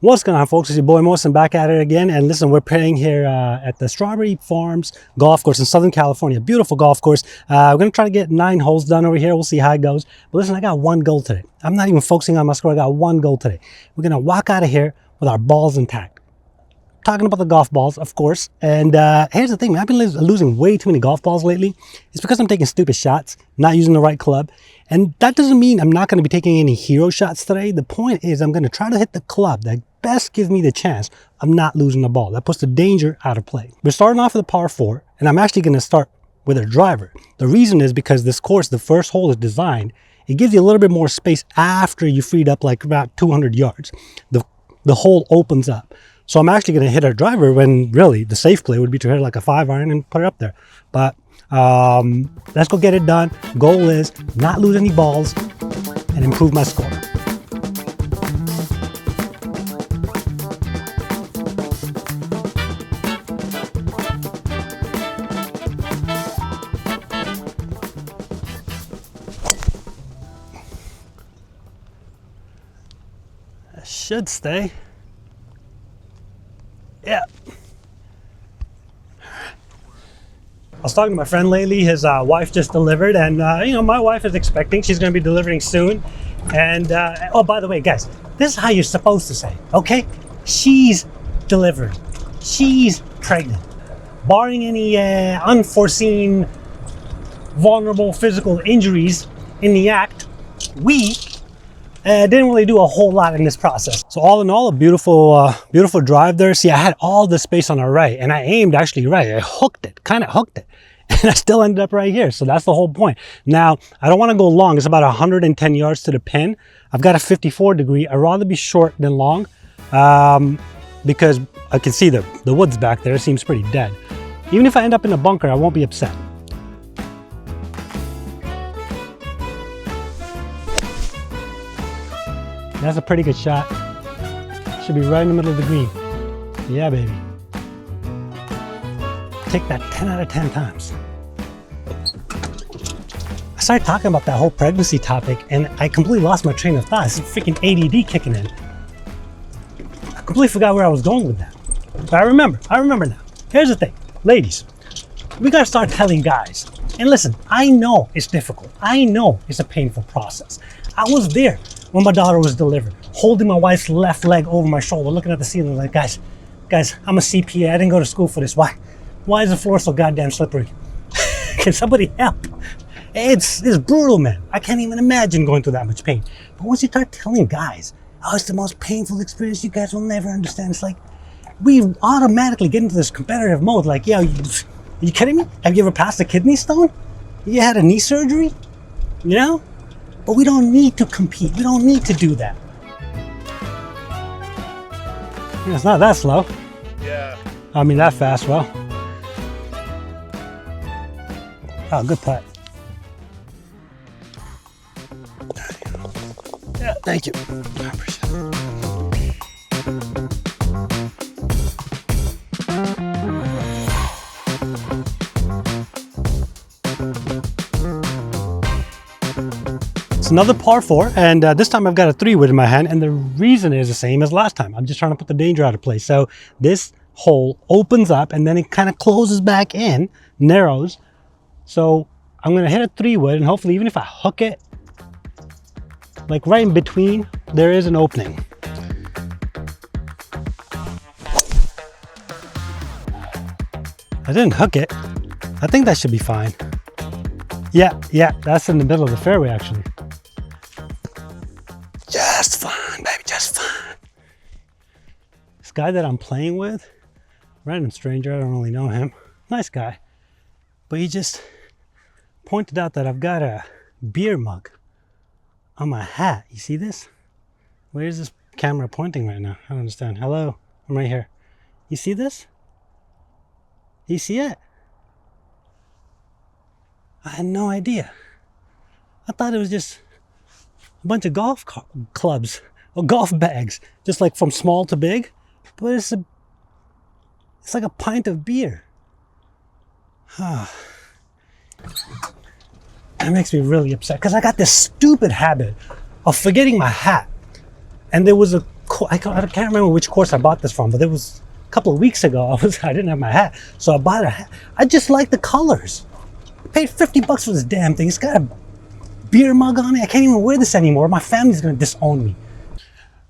What's going on, folks? It's your boy Morrison back at it again. And listen, we're playing here at the Strawberry Farms Golf Course in Southern California. Beautiful golf course. We're going to try to get 9 holes done over here. We'll see how it goes. But listen, I got one goal today. I'm not even focusing on my score. I got one goal today. We're going to walk out of here with our balls intact. Talking about the golf balls, of course. And here's the thing, man. I've been losing way too many golf balls lately. It's because I'm taking stupid shots, not using the right club. And that doesn't mean I'm not going to be taking any hero shots today. The point is I'm going to try to hit the club that best gives me the chance of not losing the ball. That puts the danger out of play. We're starting off with a par 4, and I'm actually going to start with a driver. The reason is because this course, the first hole is designed, it gives you a little bit more space after you freed up like about 200 yards. The hole opens up. So I'm actually going to hit a driver when really the safe play would be to hit like a 5-iron and put it up there. But let's go get it done. Goal is not lose any balls and improve my score. That should stay. Yeah. I was talking to my friend lately. His wife just delivered, and you know, my wife is expecting. She's going to be delivering soon. And oh, by the way, guys, this is how you're supposed to say, okay? She's delivering. She's pregnant. Barring any unforeseen, vulnerable physical injuries in the act, we didn't really do a whole lot in this process. So all in all, a beautiful beautiful drive there. See, I had all the space on the right, and I aimed actually right. I hooked it, kind of hooked it, and I still ended up right here. So that's the whole point. Now, I don't want to go long. It's about 110 yards to the pin. I've got a 54 degree. I'd rather be short than long because I can see the woods back there. It seems pretty dead. Even if I end up in a bunker, I won't be upset. That's a pretty good shot. Should be right in the middle of the green. Yeah, baby. Take that 10 out of 10 times. I started talking about that whole pregnancy topic and I completely lost my train of thought. It's freaking ADD kicking in. I completely forgot where I was going with that. But I remember now. Here's the thing, ladies, we gotta start telling guys. And listen, I know it's difficult. I know it's a painful process. I was there when my daughter was delivered, holding my wife's left leg over my shoulder, looking at the ceiling like, guys, I'm a CPA, I didn't go to school for this. Why is the floor so goddamn slippery? Can somebody help? It's brutal, man. I can't even imagine going through that much pain. But once you start telling guys, oh, it's the most painful experience, you guys will never understand. It's like, we automatically get into this competitive mode. Like, yeah, are you kidding me? Have you ever passed a kidney stone? You had a knee surgery? You know? But we don't need to compete. We don't need to do that. Yeah, it's not that slow. Yeah. I mean, that fast, well. Oh, good putt. Yeah, thank you. I appreciate it. It's another par 4, and this time I've got a 3-wood in my hand, and the reason is the same as last time. I'm just trying to put the danger out of play. So this hole opens up, and then it kind of closes back in, narrows. So I'm going to hit a 3-wood, and hopefully even if I hook it, like right in between, there is an opening. I didn't hook it. I think that should be fine. Yeah, that's in the middle of the fairway actually. Just fine, baby, just fine. This guy that I'm playing with, random stranger, I don't really know him. Nice guy. But he just pointed out that I've got a beer mug on my hat. You see this? Where is this camera pointing right now? I don't understand. Hello, I'm right here. You see this? You see it? I had no idea. I thought it was just a bunch of golf clubs or golf bags, just like from small to big. But it's like a pint of beer. That makes me really upset because I got this stupid habit of forgetting my hat. And there was a I can't remember which course I bought this from, but it was a couple of weeks ago. I didn't have my hat, so I bought a hat. I just like the colors. I paid $50 for this damn thing. It's got a beer mug on it. I can't even wear this anymore. My family's gonna disown me.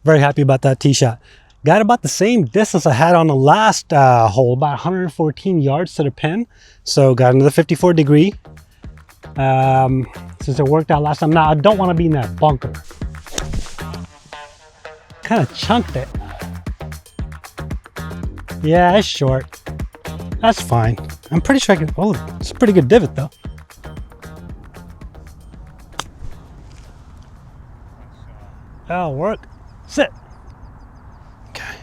Very happy about that tee shot. Got about the same distance I had on the last hole, about 114 yards to the pin. So got another 54 degree. Since it worked out last time. Now I don't want to be in that bunker. Kind of chunked it. Yeah, it's short. That's fine. I'm pretty sure I can. Oh, it's a pretty good divot though. That'll work. Sit. Okay.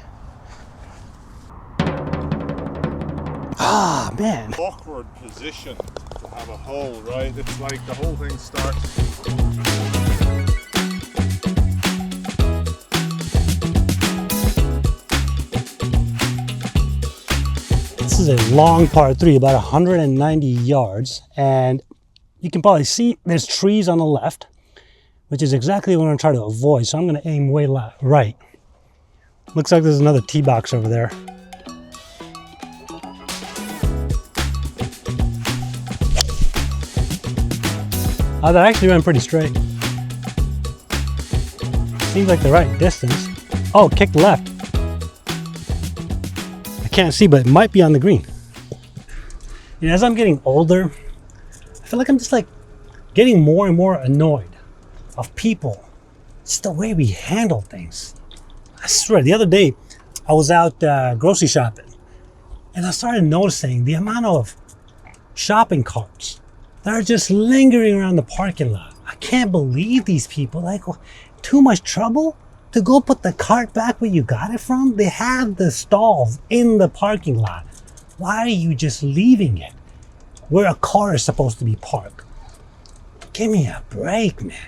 Ah, man. Awkward position to have a hole, right? It's like the whole thing starts. This is a long par 3, about 190 yards, and you can probably see there's trees on the left, which is exactly what I'm trying to avoid. So I'm going to aim way right. Looks like there's another tee box over there. Oh, that actually went pretty straight. Seems like the right distance. Oh, kicked left. I can't see, but it might be on the green. You know, as I'm getting older, I feel like I'm just like getting more and more annoyed of people. It's the way we handle things. I swear, the other day I was out grocery shopping, and I started noticing the amount of shopping carts that are just lingering around the parking lot. I can't believe these people, like, too much trouble to go put the cart back where you got it from? They have the stalls in the parking lot. Why are you just leaving it where a car is supposed to be parked? Give me a break, man.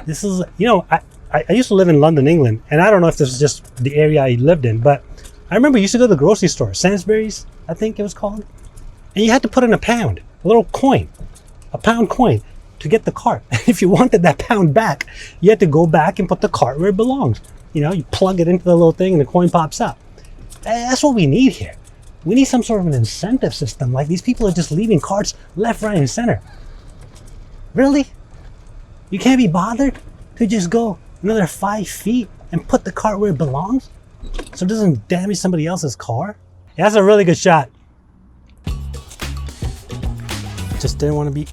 This is, you know, I used to live in London, England, and I don't know if this is just the area I lived in, but I remember I used to go to the grocery store, Sainsbury's, I think it was called, and you had to put in a pound, a little coin, a pound coin to get the cart. If you wanted that pound back, you had to go back and put the cart where it belongs. You know, you plug it into the little thing and the coin pops up. That's what we need here. We need some sort of an incentive system. Like, these people are just leaving carts left, right, and center. Really? You can't be bothered to just go another 5 feet and put the cart where it belongs so it doesn't damage somebody else's car? Yeah, that's a really good shot. Just didn't want to be...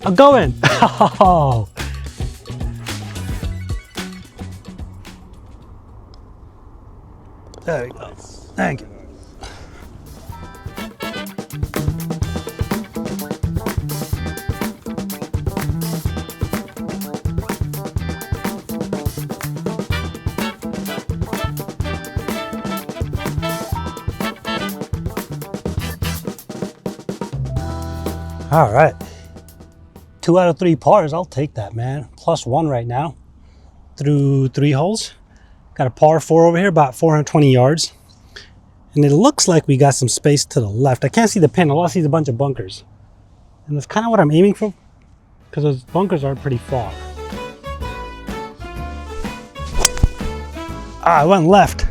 I'm going! Oh. There we go. Thank you. All right. 2 out of 3 pars, I'll take that, man. +1 right now through 3 holes. Got a par 4 over here, about 420 yards. And it looks like we got some space to the left. I can't see the pin. All I see is a bunch of bunkers. And that's kind of what I'm aiming for, because those bunkers are pretty far. Ah, I went left.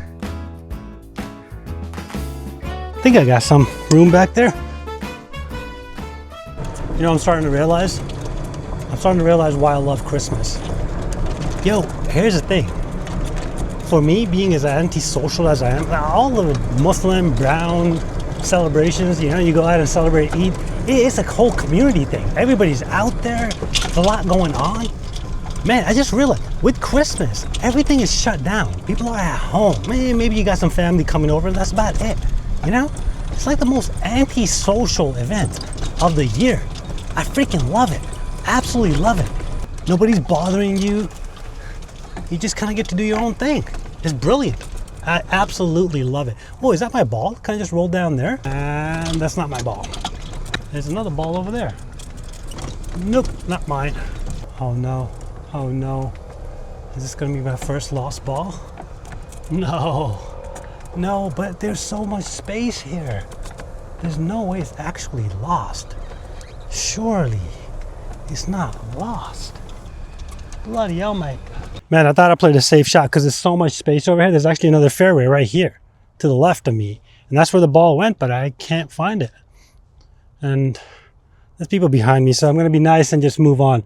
I think I got some room back there. You know, I'm starting to realize why I love Christmas. Yo, here's the thing. For me, being as antisocial as I am, all the Muslim, brown celebrations, you know, you go out and celebrate Eid, it's a whole community thing. Everybody's out there, there's a lot going on. Man, I just realized, with Christmas, everything is shut down. People are at home. Maybe you got some family coming over, and that's about it. You know? It's like the most antisocial event of the year. I freaking love it. Absolutely love it. Nobody's bothering you. You just kind of get to do your own thing. It's brilliant. I absolutely love it. Oh, is that my ball? Can I just roll down there? And that's not my ball. There's another ball over there. Nope, not mine. Oh no. Oh no. Is this gonna be my first lost ball? No. No, but there's so much space here. There's no way it's actually lost. Surely it's not lost. Bloody hell, mate. Man, I thought I played a safe shot because there's so much space over here. There's actually another fairway right here to the left of me. And that's where the ball went, but I can't find it. And there's people behind me, so I'm going to be nice and just move on.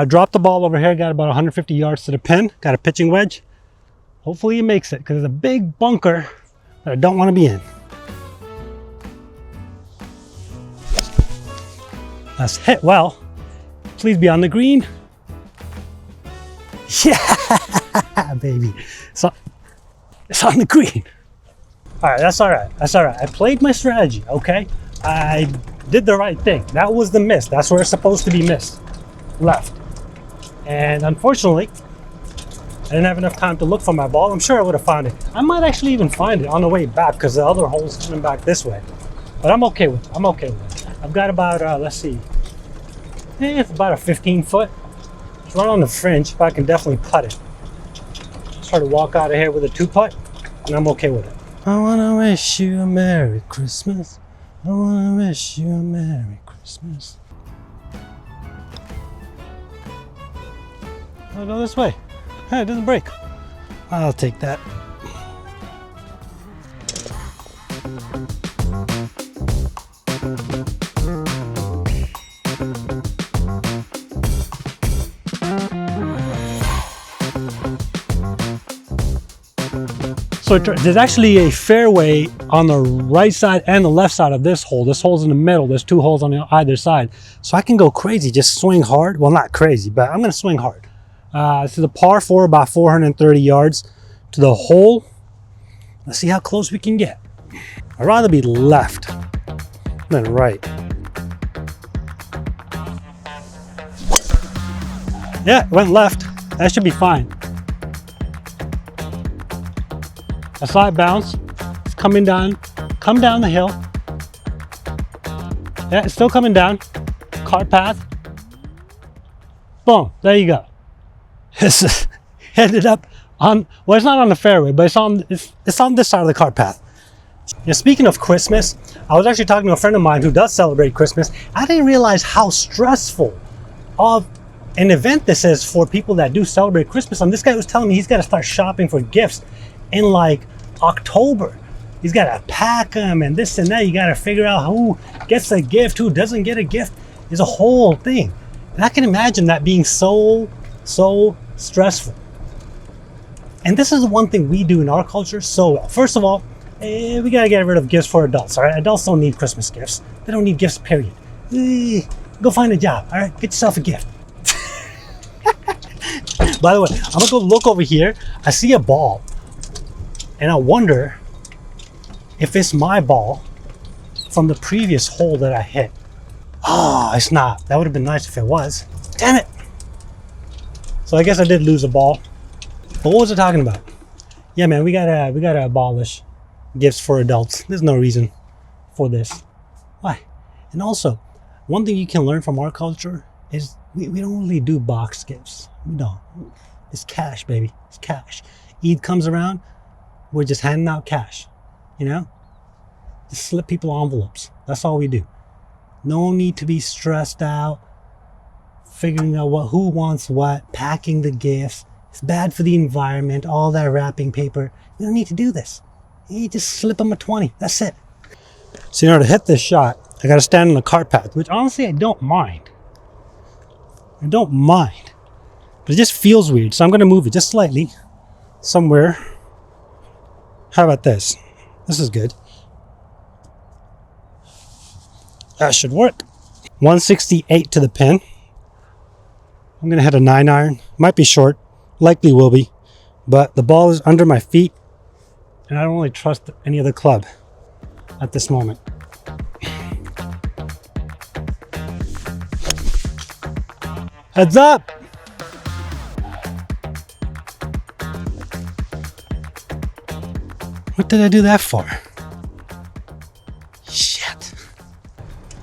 Drop the ball over here. Got about 150 yards to the pin. Got a pitching wedge. Hopefully he makes it because it's a big bunker that I don't want to be in. That's hit well. Please be on the green. Yeah, baby. So it's on the green. All right, that's all right. That's all right. I played my strategy, okay? I did the right thing. That was the miss. That's where it's supposed to be missed. Left. And unfortunately, I didn't have enough time to look for my ball. I'm sure I would have found it. I might actually even find it on the way back because the other hole's coming back this way. But I'm okay with it. I'm okay with it. I've got about, let's see. It's about a 15 foot. It's right on the fringe, but I can definitely putt it. Try to walk out of here with a 2-putt, and I'm okay with it. I wanna wish you a Merry Christmas. I wanna wish you a Merry Christmas. I'll go this way. Hey, it doesn't break. I'll take that. So there's actually a fairway on the right side and the left side of this hole. This hole's in the middle. There's 2 holes on either side. So I can go crazy, just swing hard. Well, not crazy, but I'm going to swing hard. This is a par 4, about 430 yards to the hole. Let's see how close we can get. I'd rather be left than right. Yeah, it went left. That should be fine. A slight bounce. It's coming down. Come down the hill. Yeah, it's still coming down. Cart path. Boom. There you go. It's headed up on, well, it's not on the fairway, but it's on this side of the cart path. Now, speaking of Christmas, I was actually talking to a friend of mine who does celebrate Christmas. I didn't realize how stressful of an event this is for people that do celebrate Christmas. And this guy was telling me he's got to start shopping for gifts in like October. He's got to pack them and this and that. You got to figure out who gets a gift, who doesn't get a gift. It's a whole thing. And I can imagine that being so stressful. And this is the one thing we do in our culture so well. First of all, we got to get rid of gifts for adults, all right? Adults don't need Christmas gifts. They don't need gifts, period. Go find a job, all right? Get yourself a gift. By the way, I'm going to go look over here. I see a ball. And I wonder if it's my ball from the previous hole that I hit. Oh, it's not. That would have been nice if it was. Damn it. So I guess I did lose a ball. But what was I talking about? Yeah, man, we gotta abolish gifts for adults. There's no reason for this. Why? And also, one thing you can learn from our culture is we don't really do box gifts. We don't. It's cash, baby. It's cash. Eid comes around, we're just handing out cash. You know? Just slip people envelopes. That's all we do. No need to be stressed out, figuring out who wants what, packing the gifts. It's bad for the environment, all that wrapping paper. You don't need to do this. You just slip them a 20. That's it. So in order to hit this shot, I got to stand on the cart path, which honestly I don't mind. I don't mind. But it just feels weird. So I'm going to move it just slightly somewhere. How about this? This is good. That should work. 168 to the pin. I'm going to hit a 9-iron. Might be short. Likely will be. But the ball is under my feet. And I don't really trust any other club at this moment. Heads up! What did I do that for? Shit.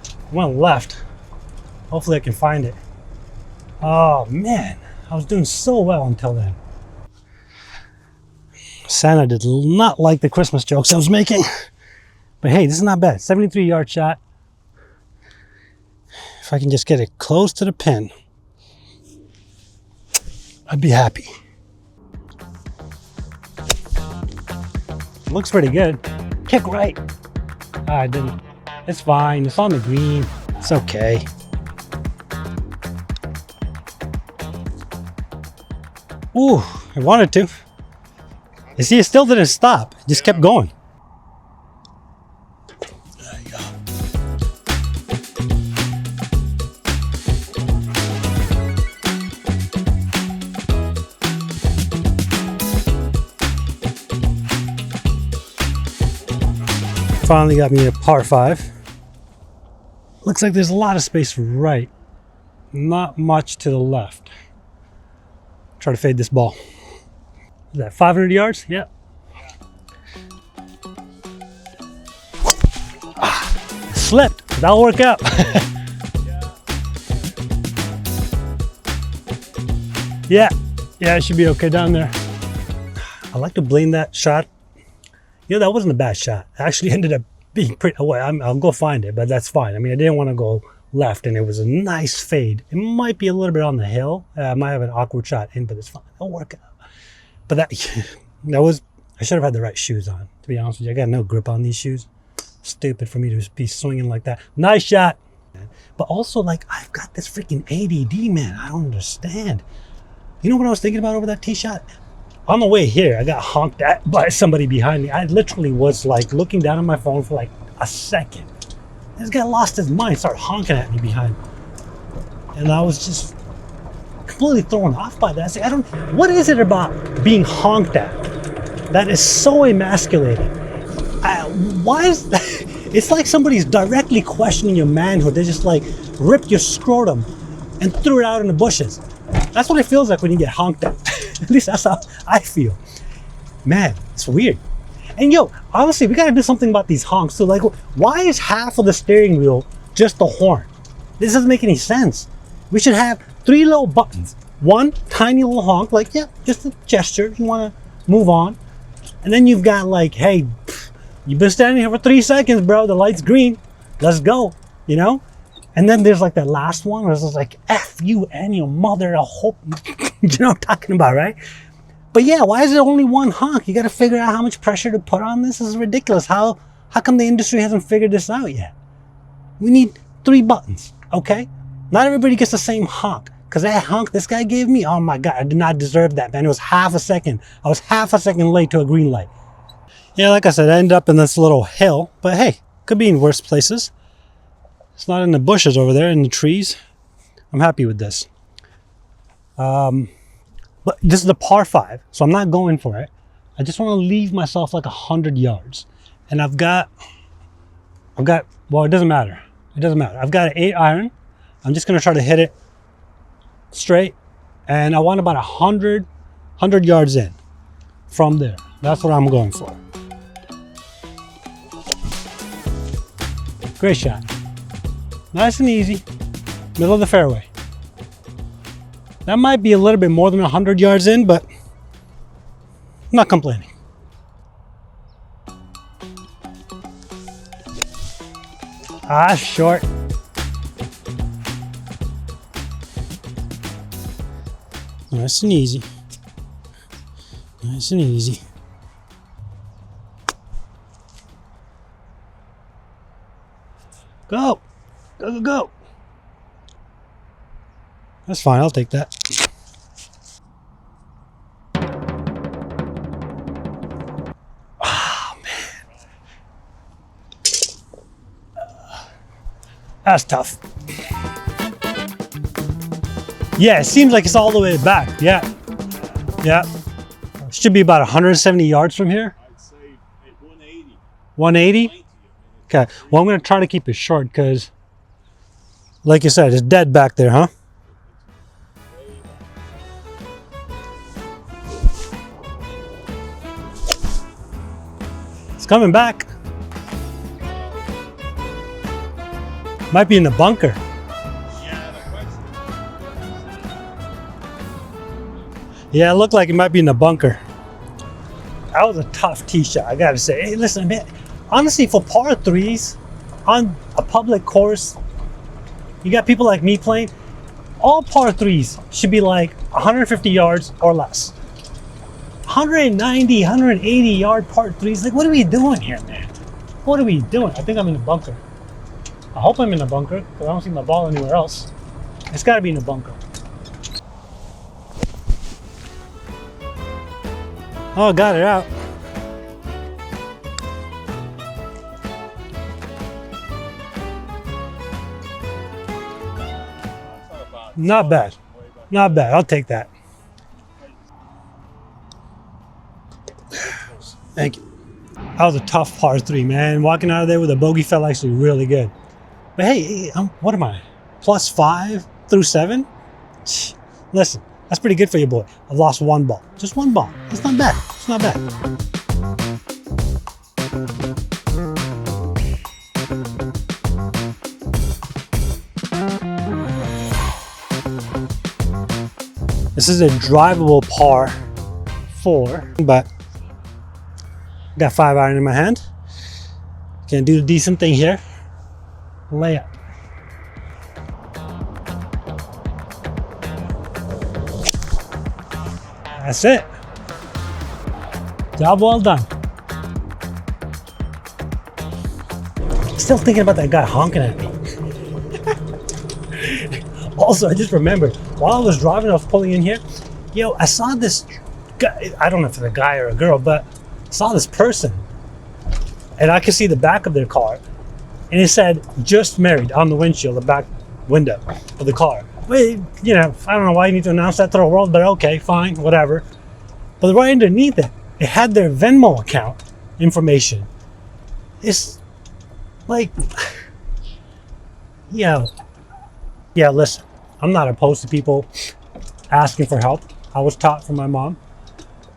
I went left. Hopefully I can find it. Oh man, I was doing so well until then. Santa did not like the Christmas jokes I was making. But hey, this is not bad. 73-yard shot. If I can just get it close to the pin. I'd be happy. Looks pretty good. Kick right. I didn't. It's fine. It's on the green. It's okay. Ooh, I wanted to. You see, it still didn't stop. It just kept going. There you go. Finally got me a par 5. Looks like there's a lot of space right. Not much to the left. Try to fade this ball. Is that 500 yards? Yeah. Slipped. That'll work out. Yeah. Yeah, it should be okay down there. I like to blame that shot. You know, that wasn't a bad shot. It actually ended up being pretty, I'll go find it, but that's fine. I mean, I didn't want to go left, and it was a nice fade. It might be a little bit on the hill. I might have an awkward shot in, but it's fine. It'll work out. But that was, I should have had the right shoes on, to be honest with you. I got no grip on these shoes. Stupid for me to be swinging like that. Nice shot. But also, like, I've got this freaking ADD, man. I don't understand. You know what I was thinking about over that tee shot? On the way here, I got honked at by somebody behind me. I literally was like looking down at my phone for like a second. This guy lost his mind, started honking at me behind. And I was just completely thrown off by that. I said, what is it about being honked at that is so emasculating? Why is that? It's like somebody's directly questioning your manhood. They just like ripped your scrotum and threw it out in the bushes. That's what it feels like when you get honked at. At least that's how I feel. Man, it's weird. And yo, honestly, we gotta do something about these honks too. Like, why is half of the steering wheel just the horn? This doesn't make any sense. We should have 3 little buttons. One tiny little honk, like, yeah, just a gesture. You wanna move on. And then you've got like, hey, you've been standing here for 3 seconds, bro. The light's green. Let's go, you know? And then there's like that last one where it's just like, F you and your mother, I hope, you know what I'm talking about, right? But yeah, why is it only one honk? You got to figure out how much pressure to put on this. This is ridiculous. How come the industry hasn't figured this out yet? We need 3 buttons, okay? Not everybody gets the same honk. Because that honk this guy gave me, oh my God, I did not deserve that, man. It was half a second. I was half a second late to a green light. Yeah, like I said, I ended up in this little hill. But hey, could be in worse places. It's not in the bushes over there, in the trees. I'm happy with this. But this is a par 5, so I'm not going for it. I just want to leave myself like 100 yards. And I've got, well, it doesn't matter. It doesn't matter. I've got an 8 iron. I'm just going to try to hit it straight. And I want about 100 yards in from there. That's what I'm going for. Great shot. Nice and easy. Middle of the fairway. That might be a little bit more than 100 yards in, but I'm not complaining. Short. Nice and easy. Nice and easy. Go. Go, go, go. That's fine, I'll take that. Oh, man. That's tough. Yeah, it seems like it's all the way back. Yeah. Yeah. Should be about 170 yards from here. I'd say 180. 180? Okay. Well, I'm going to try to keep it short because, like you said, it's dead back there, huh? It's coming back. Might be in the bunker. Yeah, it looked like it might be in the bunker. That was a tough tee shot, I gotta say. Hey, listen, man, honestly, for par 3s on a public course, you got people like me playing, all par threes should be like 150 yards or less. 190, 180 yard par threes. Like, what are we doing here, man? What are we doing? I think I'm in the bunker. I hope I'm in the bunker because I don't see my ball anywhere else. It's got to be in the bunker. Oh, got it out. Not bad. Not bad. I'll take that. Thank you. That was a tough par three, man. Walking out of there with a bogey felt actually really good. But hey, what am I? +5 through 7? Listen, that's pretty good for you, boy. I've lost one ball. Just one ball. It's not bad. It's not bad. This is a drivable par 4, but got 5 iron in my hand. Can do a decent thing here. Layup. That's it. Job well done. Still thinking about that guy honking at me. Also, I just remembered while I was driving, I was pulling in here. Yo, I saw this guy. I don't know if it's a guy or a girl, but I saw this person, and I could see the back of their car, and it said "just married" on the windshield, the back window of the car. Well, you know, I don't know why you need to announce that to the world, but okay, fine, whatever. But right underneath it, it had their Venmo account information. It's like, yeah, listen, I'm not opposed to people asking for help. I was taught from my mom,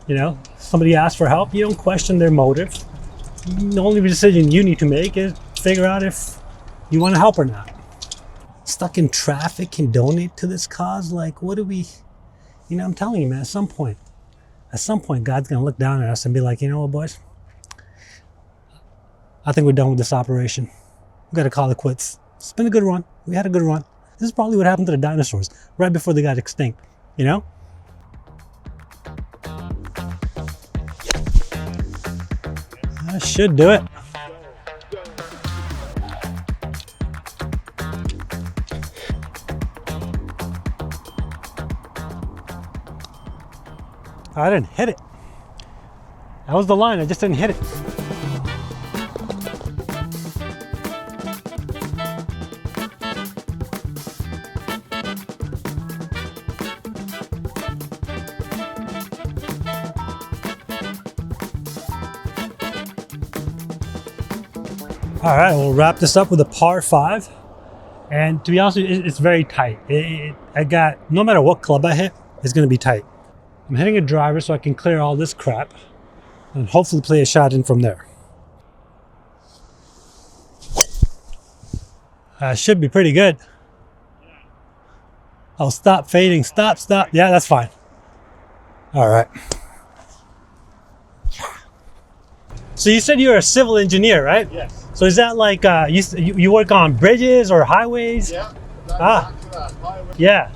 you know, somebody asks for help, you don't question their motive. The only decision you need to make is figure out if you want to help or not. Stuck in traffic can donate to this cause. Like, what do we, you know, I'm telling you, man, at some point, God's going to look down at us and be like, you know what, boys? I think we're done with this operation. We got to call it quits. It's been a good run. We had a good run. This is probably what happened to the dinosaurs right before they got extinct, you know? That should do it. I didn't hit it. That was the line, I just didn't hit it. All right, we'll wrap this up with a par 5. And to be honest with you, it's very tight. I got, no matter what club I hit, it's gonna be tight. I'm hitting a driver so I can clear all this crap and hopefully play a shot in from there. Should be pretty good. Oh, stop fading, stop. Yeah, that's fine. All right. So you said you're a civil engineer, right? Yes. So is that like, you work on bridges or highways? Yeah. Yeah.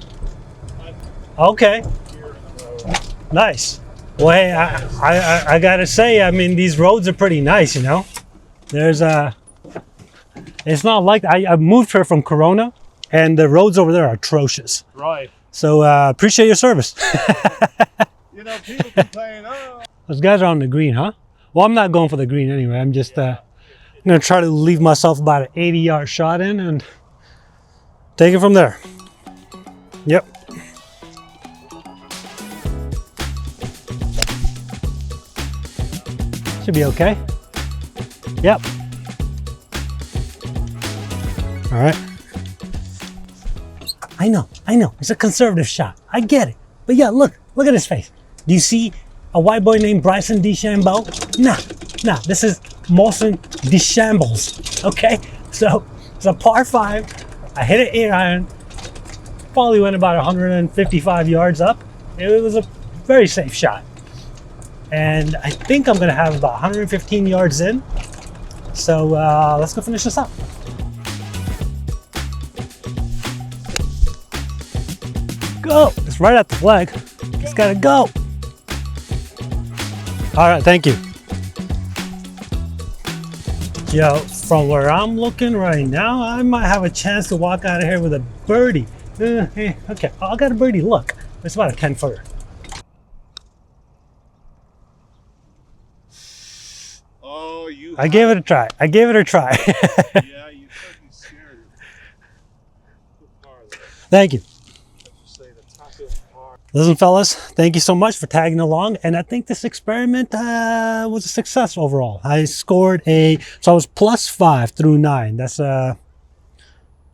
Okay. Nice. Well, hey, I gotta say, I mean, these roads are pretty nice, you know? There's it's not like, I moved here from Corona, and the roads over there are atrocious. Right. So appreciate your service. You know, people complain, oh. Those guys are on the green, huh? Well, I'm not going for the green anyway. I'm just I'm gonna try to leave myself about an 80-yard shot in and take it from there. Yep. Should be okay. Yep. All right. I know. It's a conservative shot. I get it. But yeah, look at his face. Do you see a white boy named Bryson DeChambeau? Nah. This is Molson DeChambles. Okay? So it's a par 5. I hit an 8 iron. Probably went about 155 yards up. It was a very safe shot. And I think I'm gonna have about 115 yards in. So let's go finish this up. go. It's right at the flag. It's gotta go. All right, thank you. Yo, from where I'm looking right now, I might have a chance to walk out of here with a birdie. Okay, I got a birdie. Look, it's about a 10-footer. Oh, you. I gave it a try. Yeah, you could be scared. Good par there. Thank you. Let's just say the top is par. Listen, fellas, thank you so much for tagging along. And I think this experiment was a success overall. I scored so I was +5 through 9. That's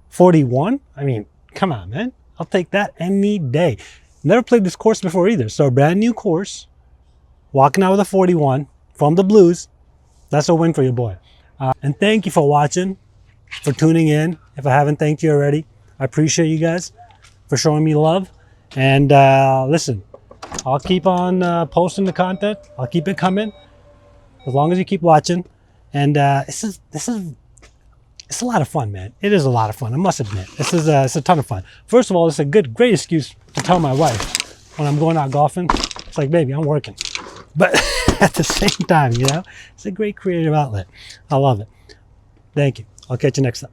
41. I mean, come on, man. I'll take that any day. Never played this course before either. So a brand new course, walking out with a 41 from the Blues. That's a win for your boy. And thank you for watching, for tuning in. If I haven't thanked you already, I appreciate you guys for showing me love. And listen, I'll keep on posting the content. I'll keep it coming as long as you keep watching. And it's a lot of fun, man. It is a lot of fun, I must admit. It's a ton of fun. First of all, it's a great excuse to tell my wife when I'm going out golfing. It's like, baby, I'm working. But at the same time, it's a great creative outlet. I love it. Thank you. I'll catch you next time.